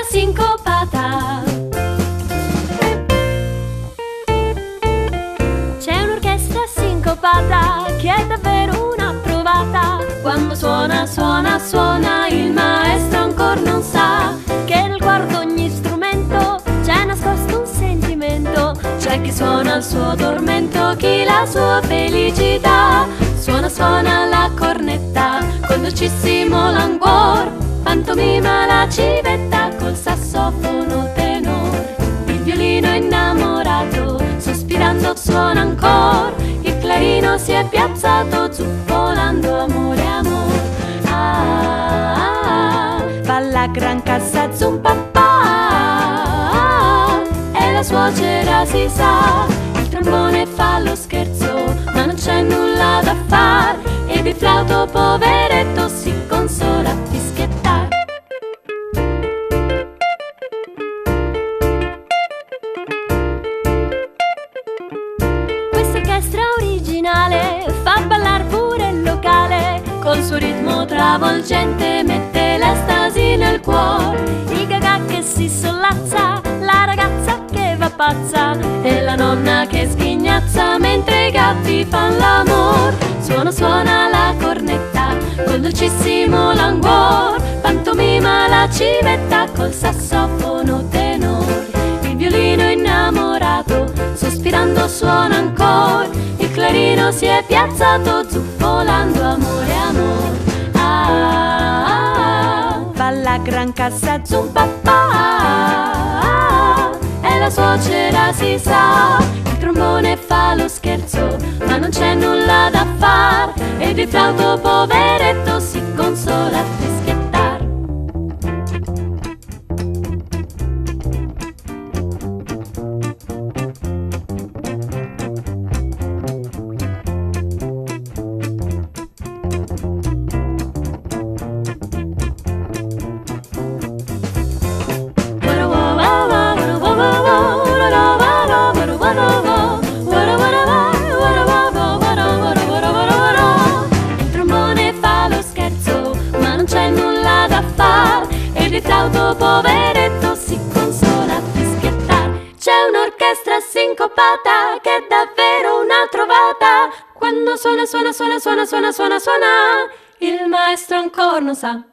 sincopata. C'è un'orchestra sincopata che è davvero una trovata. Quando suona, suona, suona, il maestro ancora non sa che nel cuore d'ogni strumento c'è nascosto un sentimento. C'è chi suona il suo tormento, chi la sua felicità. Suona, suona la cornetta col dolcissimo languor, pantomima la civetta col sassofono tenor. Il violino innamorato sospirando suona ancora, il clarino si è piazzato zuffolando amore, amore. Ah, ah, ah, fa la gran cassa zumpapà, e la suocera si sa. Il trombone fa lo scherzo, ma non c'è nulla da far, ed il flauto poveretto si consola a fischiettare. Quest'orchestra originale fa ballar pure il locale, col suo ritmo travolgente mette l'estasi nel cuore. Il gagà che si sollazza, la ragazza che va pazza e la nonna che sghignazza mentre i gatti fan l'amor. Suona, suona la cornetta col dolcissimo languor, pantomima la civetta col sassofono tenor. Il violino innamorato sospirando suona ancora, il clarino si è piazzato zuffolando amore, amore. Ah, ah, ah, fa la gran cassa zumpapà, e la suocera si sa. Il trombone fa lo scherzo, ma non c'è nulla da far, ed il flauto poveretto si consola a fischiettare. Il flauto poveretto si consola a fischiettare. C'è un'orchestra sincopata che è davvero una trovata. Quando suona, suona, suona, suona, suona, suona, suona, il maestro ancora non sa